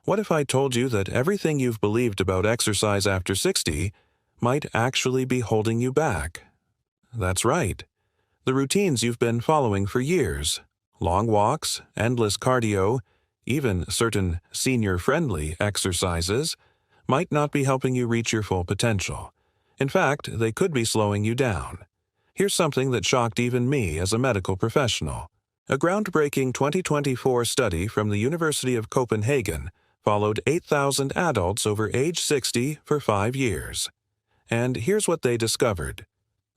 What if I told you that everything you've believed about exercise after 60 might actually be holding you back? That's right. The routines you've been following for years, long walks, endless cardio, even certain senior-friendly exercises, might not be helping you reach your full potential. In fact, they could be slowing you down. Here's something that shocked even me as a medical professional. A groundbreaking 2024 study from the University of Copenhagen followed 8,000 adults over age 60 for 5 years. And here's what they discovered.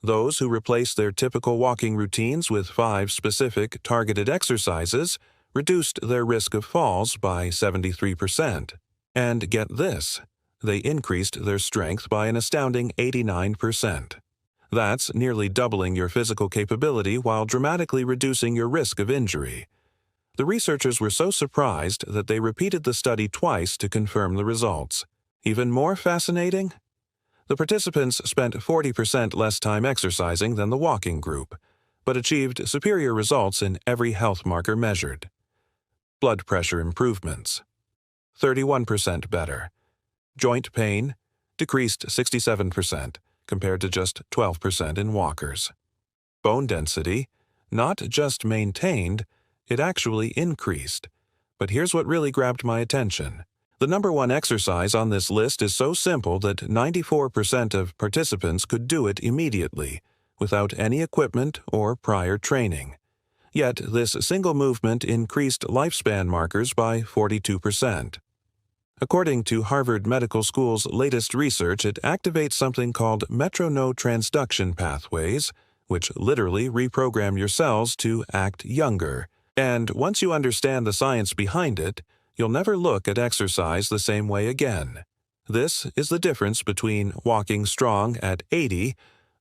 Those who replaced their typical walking routines with 5 specific targeted exercises reduced their risk of falls by 73%. And get this, they increased their strength by an astounding 89%. That's nearly doubling your physical capability while dramatically reducing your risk of injury. The researchers were so surprised that they repeated the study twice to confirm the results. Even more fascinating? The participants spent 40% less time exercising than the walking group, but achieved superior results in every health marker measured. Blood pressure improvements. 31% better. Joint pain decreased 67%, compared to just 12% in walkers. Bone density, not just maintained, it actually increased. But here's what really grabbed my attention. The number one exercise on this list is so simple that 94% of participants could do it immediately, without any equipment or prior training. Yet this single movement increased lifespan markers by 42%. According to Harvard Medical School's latest research, it activates something called metronode-transduction pathways, which literally reprogram your cells to act younger. And once you understand the science behind it, you'll never look at exercise the same way again. This is the difference between walking strong at 80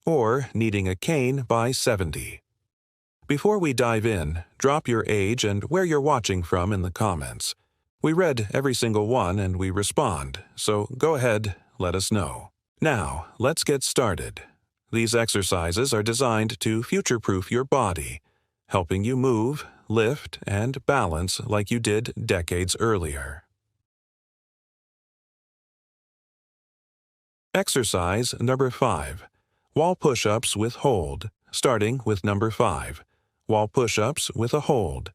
or needing a cane by 70. Before we dive in, drop your age and where you're watching from in the comments. We read every single one and we respond, so go ahead, let us know. Now, let's get started. These exercises are designed to future-proof your body, helping you move, lift, and balance like you did decades earlier. Exercise number 5. Wall push-ups with hold, starting with number 5. Wall push-ups with a hold.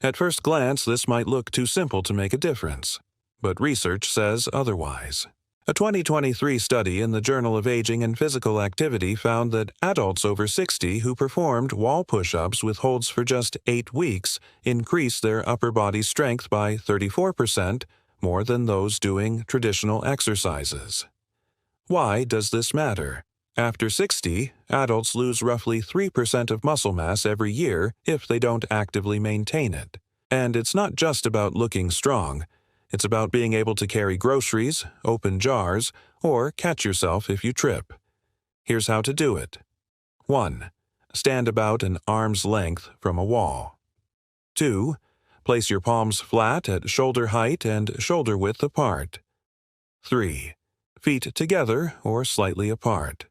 At first glance, this might look too simple to make a difference, but research says otherwise. A 2023 study in the Journal of Aging and Physical Activity found that adults over 60 who performed wall push-ups with holds for just 8 weeks increased their upper body strength by 34% more than those doing traditional exercises. Why does this matter? After 60, adults lose roughly 3% of muscle mass every year if they don't actively maintain it. And it's not just about looking strong. It's about being able to carry groceries, open jars, or catch yourself if you trip. Here's how to do it. 1. Stand about an arm's length from a wall. 2. Place your palms flat at shoulder height and shoulder width apart. 3. Feet together or slightly apart.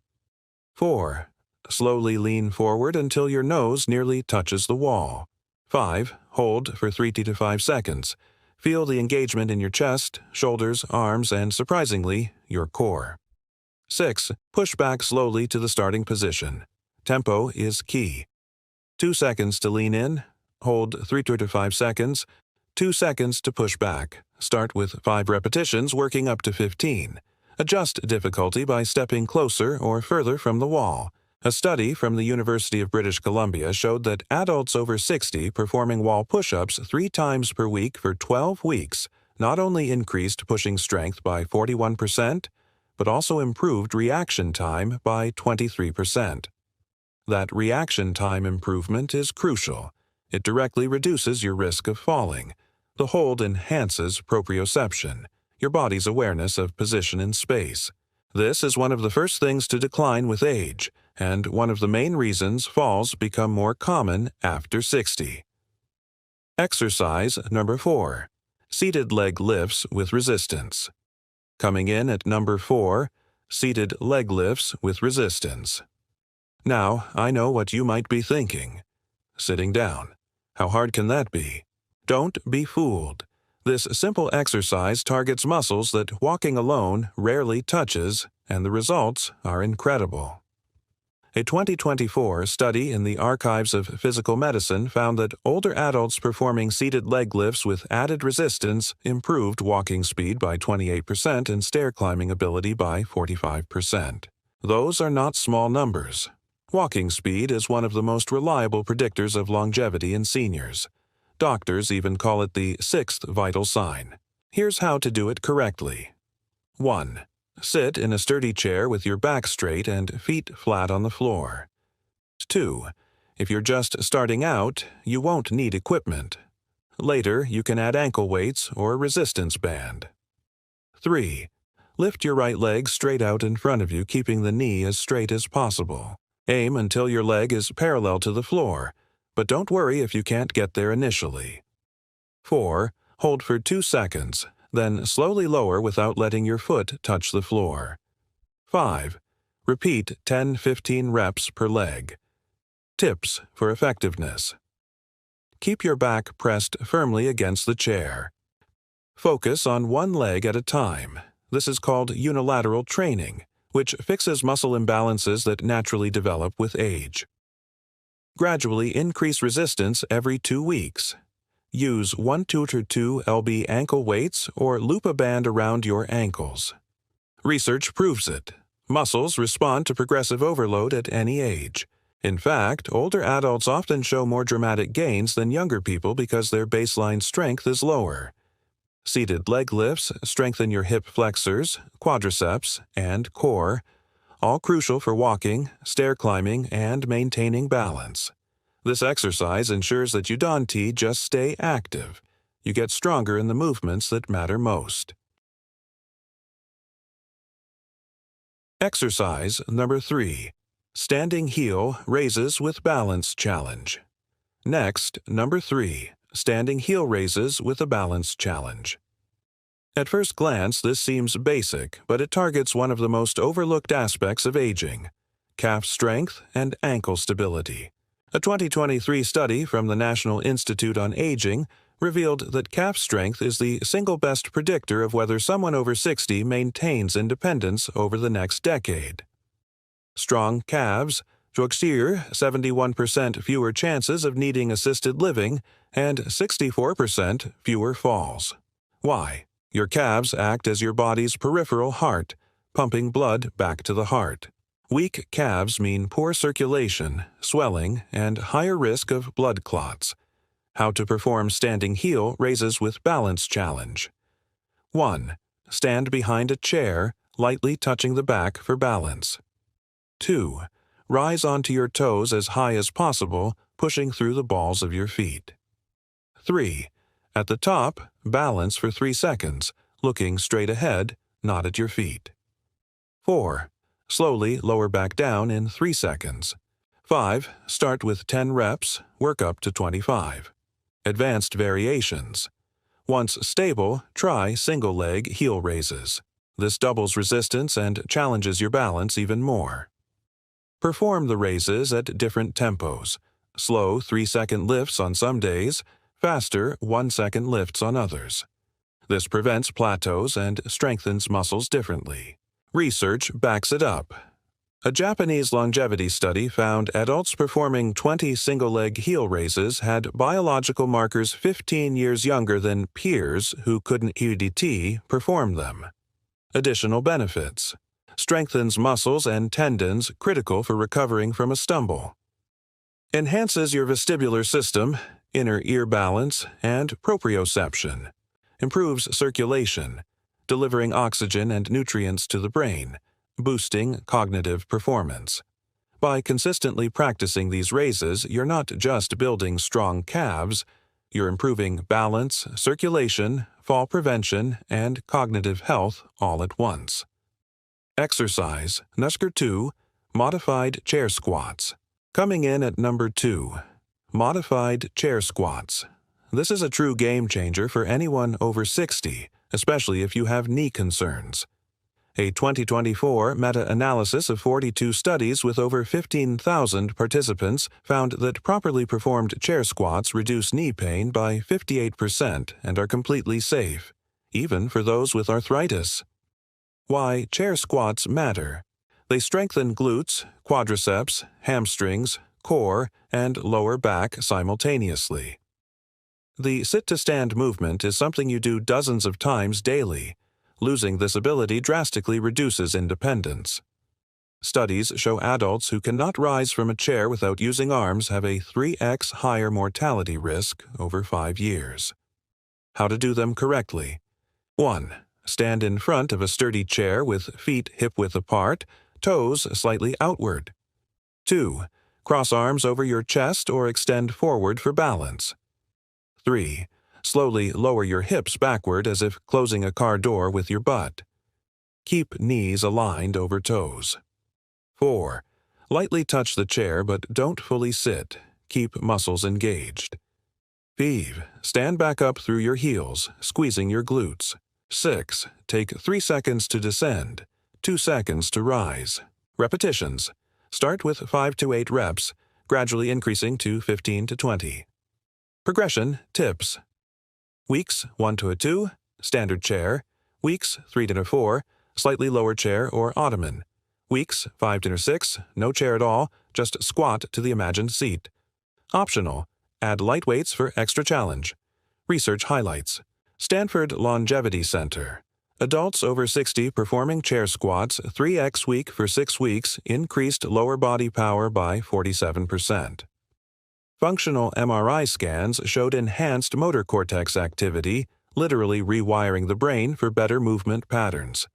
4. Slowly lean forward until your nose nearly touches the wall. 5. Hold for 3 to 5 seconds. Feel the engagement in your chest, shoulders, arms, and surprisingly, your core. 6. Push back slowly to the starting position. Tempo is key. 2 seconds to lean in. Hold 3 to 5 seconds. 2 seconds to push back. Start with 5 repetitions, working up to 15. Adjust difficulty by stepping closer or further from the wall. A study from the University of British Columbia showed that adults over 60 performing wall push-ups 3 times per week for 12 weeks not only increased pushing strength by 41%, but also improved reaction time by 23%. That reaction time improvement is crucial. It directly reduces your risk of falling. The hold enhances proprioception, your body's awareness of position in space. This is one of the first things to decline with age, and one of the main reasons falls become more common after 60. Exercise number 4. Seated leg lifts with resistance. Coming in at number 4, seated leg lifts with resistance. Now, I know what you might be thinking. Sitting down. How hard can that be? Don't be fooled. This simple exercise targets muscles that walking alone rarely touches, and the results are incredible. A 2024 study in the Archives of Physical Medicine found that older adults performing seated leg lifts with added resistance improved walking speed by 28% and stair climbing ability by 45%. Those are not small numbers. Walking speed is one of the most reliable predictors of longevity in seniors. Doctors even call it the sixth vital sign. Here's how to do it correctly. 1. Sit in a sturdy chair with your back straight and feet flat on the floor. 2. If you're just starting out, you won't need equipment. Later, you can add ankle weights or a resistance band. 3. Lift your right leg straight out in front of you, keeping the knee as straight as possible. Aim until your leg is parallel to the floor, but don't worry if you can't get there initially. 4. Hold for 2 seconds. Then slowly lower without letting your foot touch the floor. 5. Repeat 10-15 reps per leg. Tips for effectiveness. Keep your back pressed firmly against the chair. Focus on one leg at a time. This is called unilateral training, which fixes muscle imbalances that naturally develop with age. Gradually increase resistance every 2 weeks. Use 1 to 2 lb ankle weights or loop a band around your ankles. Research proves it. Muscles respond to progressive overload at any age. In fact, older adults often show more dramatic gains than younger people because their baseline strength is lower. Seated leg lifts strengthen your hip flexors, quadriceps, and core, all crucial for walking, stair climbing, and maintaining balance. This exercise ensures that you don't just stay active. You get stronger in the movements that matter most. Exercise number 3. Standing heel raises with balance challenge. Next, number 3. Standing heel raises with a balance challenge. At first glance, this seems basic, but it targets one of the most overlooked aspects of aging: calf strength and ankle stability. A 2023 study from the National Institute on Aging revealed that calf strength is the single best predictor of whether someone over 60 maintains independence over the next decade. Strong calves, 71% fewer chances of needing assisted living, and 64% fewer falls. Why? Your calves act as your body's peripheral heart, pumping blood back to the heart. Weak calves mean poor circulation, swelling, and higher risk of blood clots. How to perform standing heel raises with balance challenge. 1. Stand behind a chair, lightly touching the back for balance. 2. Rise onto your toes as high as possible, pushing through the balls of your feet. 3. At the top, balance for 3 seconds, looking straight ahead, not at your feet. 4. Slowly lower back down in 3 seconds. 5. Start with 10 reps, work up to 25. Advanced variations. Once stable, try single leg heel raises. This doubles resistance and challenges your balance even more. Perform the raises at different tempos. Slow 3-second lifts on some days, faster 1-second lifts on others. This prevents plateaus and strengthens muscles differently. Research backs it up. A Japanese longevity study found adults performing 20 single-leg heel raises had biological markers 15 years younger than peers who couldn't EDT perform them. Additional benefits. Strengthens muscles and tendons critical for recovering from a stumble. Enhances your vestibular system, inner ear balance, and proprioception. Improves circulation, delivering oxygen and nutrients to the brain, boosting cognitive performance. By consistently practicing these raises, you're not just building strong calves, you're improving balance, circulation, fall prevention, and cognitive health all at once. Exercise number 2, modified chair squats. Coming in at number 2, modified chair squats. This is a true game changer for anyone over 60, especially if you have knee concerns. A 2024 meta-analysis of 42 studies with over 15,000 participants found that properly performed chair squats reduce knee pain by 58% and are completely safe, even for those with arthritis. Why chair squats matter. They strengthen glutes, quadriceps, hamstrings, core, and lower back simultaneously. The sit-to-stand movement is something you do dozens of times daily. Losing this ability drastically reduces independence. Studies show adults who cannot rise from a chair without using arms have a 3x higher mortality risk over 5 years. How to do them correctly. 1. Stand in front of a sturdy chair with feet hip-width apart, toes slightly outward. 2. Cross arms over your chest or extend forward for balance. 3. Slowly lower your hips backward as if closing a car door with your butt. Keep knees aligned over toes. 4. Lightly touch the chair but don't fully sit. Keep muscles engaged. 5. Stand back up through your heels, squeezing your glutes. 6. Take 3 seconds to descend, 2 seconds to rise. Repetitions. Start with 5 to 8 reps, gradually increasing to 15 to 20. Progression tips. Weeks 1 to a 2, standard chair. Weeks 3 to a 4, slightly lower chair or ottoman. Weeks 5 to a 6, no chair at all, just squat to the imagined seat. Optional. Add light weights for extra challenge. Research highlights. Stanford Longevity Center. Adults over 60 performing chair squats 3x week for 6 weeks increased lower body power by 47%. Functional MRI scans showed enhanced motor cortex activity, literally rewiring the brain for better movement patterns.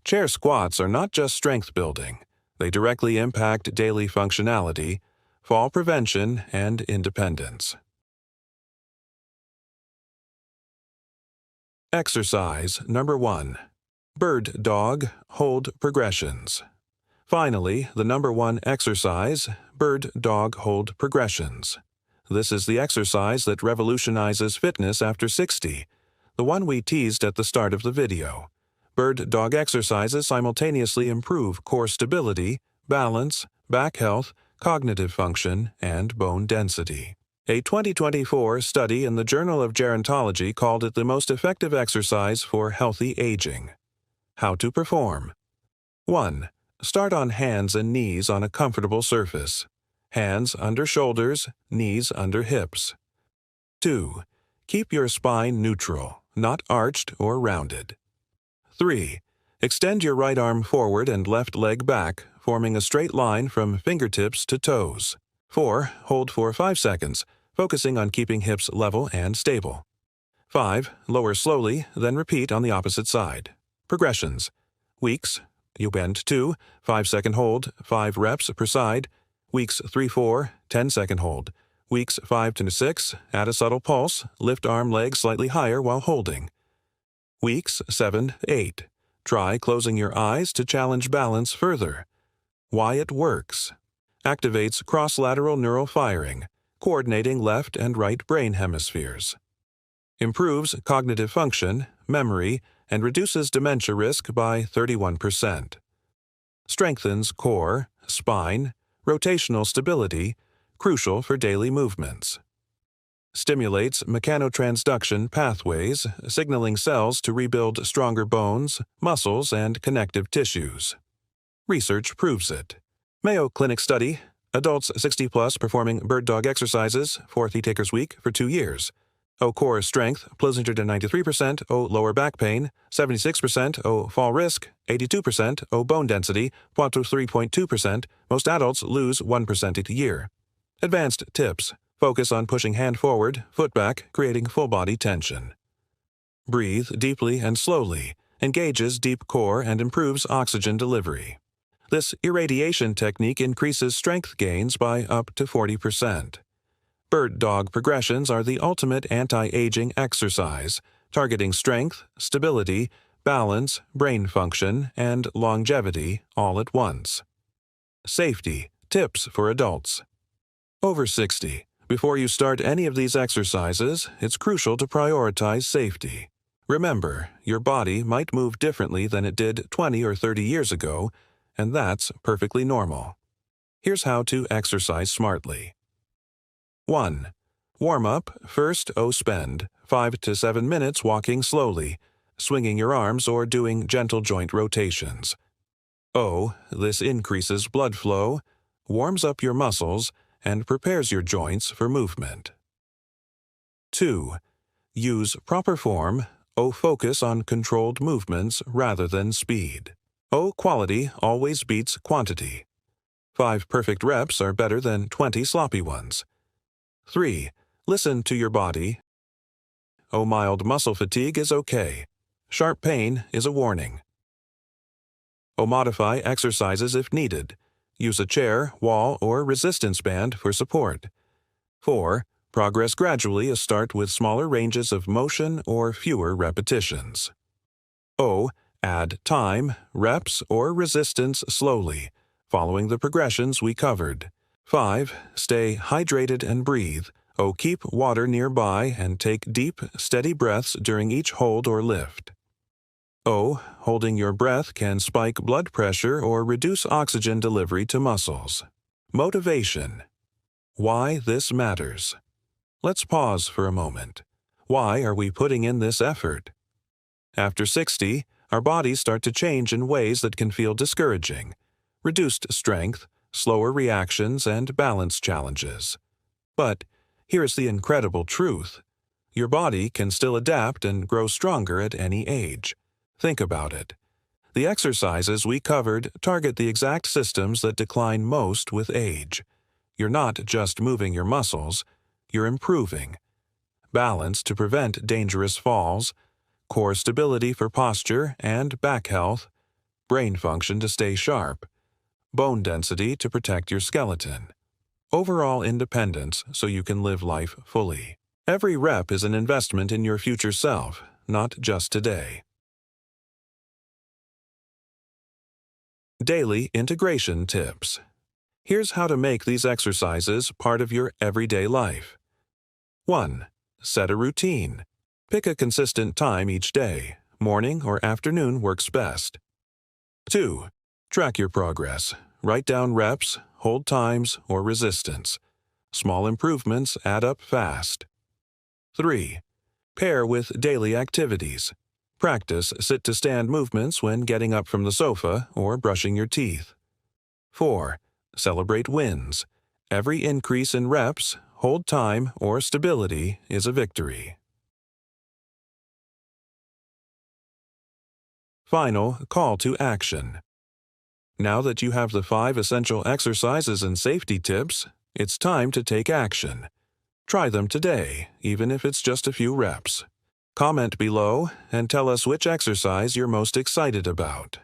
Chair squats are not just strength building. They directly impact daily functionality, fall prevention, and independence. Exercise number 1. Bird dog hold progressions. Finally, the number 1 exercise, bird dog hold progressions. This is the exercise that revolutionizes fitness after 60, the one we teased at the start of the video. Bird dog exercises simultaneously improve core stability, balance, back health, cognitive function, and bone density. A 2024 study in the Journal of Gerontology called it the most effective exercise for healthy aging. How to perform. 1. Start on hands and knees on a comfortable surface. Hands under shoulders, knees under hips. 2. Keep your spine neutral, not arched or rounded. 3. Extend your right arm forward and left leg back, forming a straight line from fingertips to toes. 4. Hold for 5 seconds, focusing on keeping hips level and stable. 5. Lower slowly, then repeat on the opposite side. Progressions. Weeks. You bend 2, 5-second hold, 5 reps per side. Weeks 3-4, 10-second hold. Weeks 5 to 6, add a subtle pulse, lift arm leg slightly higher while holding. Weeks 7-8. Try closing your eyes to challenge balance further. Why it works. Activates cross-lateral neural firing, coordinating left and right brain hemispheres. Improves cognitive function, memory, and reduces dementia risk by 31%. Strengthens core, spine, rotational stability, crucial for daily movements. Stimulates mechanotransduction pathways, signaling cells to rebuild stronger bones, muscles, and connective tissues. Research proves it. Mayo Clinic study, adults 60+ performing bird dog exercises 4 takers week for 2 years. O core strength, plus 193%, O lower back pain, 76%, O fall risk, 82%, O bone density, 3.2%, most adults lose 1% a year. Advanced tips, focus on pushing hand forward, foot back, creating full body tension. Breathe deeply and slowly, engages deep core and improves oxygen delivery. This irradiation technique increases strength gains by up to 40%. Bird dog progressions are the ultimate anti-aging exercise, targeting strength, stability, balance, brain function, and longevity all at once. Safety tips for adults. Over 60. Before you start any of these exercises, it's crucial to prioritize safety. Remember, your body might move differently than it did 20 or 30 years ago, and that's perfectly normal. Here's how to exercise smartly. 1. Warm up. First, spend 5 to 7 minutes walking slowly, swinging your arms or doing gentle joint rotations. This increases blood flow, warms up your muscles, and prepares your joints for movement. 2. Use proper form. Focus on controlled movements rather than speed. Quality always beats quantity. 5 perfect reps are better than 20 sloppy ones. 3. Listen to your body. Mild muscle fatigue is okay. Sharp pain is a warning. Modify exercises if needed. Use a chair, wall, or resistance band for support. 4. Progress gradually. Start with smaller ranges of motion or fewer repetitions. Add time, reps, or resistance slowly, following the progressions we covered. 5. Stay hydrated and breathe. Keep water nearby and take deep, steady breaths during each hold or lift. Holding your breath can spike blood pressure or reduce oxygen delivery to muscles. Motivation. Why this matters. Let's pause for a moment. Why are we putting in this effort? After 60, our bodies start to change in ways that can feel discouraging. Reduced strength, slower reactions, and balance challenges. But here's the incredible truth. Your body can still adapt and grow stronger at any age. Think about it. The exercises we covered target the exact systems that decline most with age. You're not just moving your muscles, you're improving. Balance to prevent dangerous falls, core stability for posture and back health, brain function to stay sharp, bone density to protect your skeleton, overall independence so you can live life fully. Every rep is an investment in your future self, not just today. Daily integration tips. Here's how to make these exercises part of your everyday life. 1. Set a routine. Pick a consistent time each day. Morning or afternoon works best. 2. Track your progress. Write down reps, hold times, or resistance. Small improvements add up fast. 3. Pair with daily activities. Practice sit-to-stand movements when getting up from the sofa or brushing your teeth. 4. Celebrate wins. Every increase in reps, hold time, or stability is a victory. Final call to action. Now that you have the 5 essential exercises and safety tips, it's time to take action. Try them today, even if it's just a few reps. Comment below and tell us which exercise you're most excited about.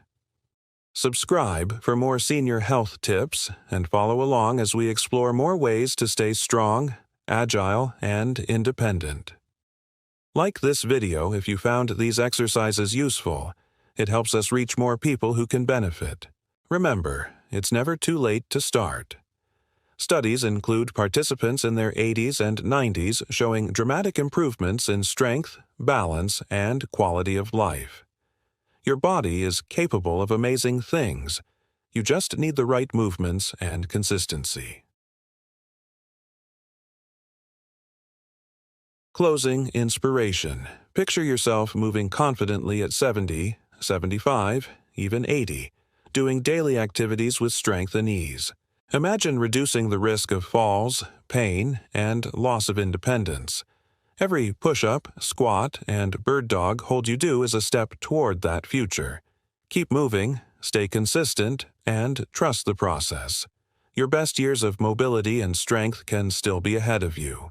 Subscribe for more senior health tips and follow along as we explore more ways to stay strong, agile, and independent. Like this video if you found these exercises useful. It helps us reach more people who can benefit. Remember, it's never too late to start. Studies include participants in their 80s and 90s showing dramatic improvements in strength, balance, and quality of life. Your body is capable of amazing things. You just need the right movements and consistency. Closing inspiration. Picture yourself moving confidently at 70, 75, even 80, doing daily activities with strength and ease. Imagine reducing the risk of falls, pain, and loss of independence. Every push-up, squat, and bird dog hold you do is a step toward that future. Keep moving, stay consistent, and trust the process. Your best years of mobility and strength can still be ahead of you.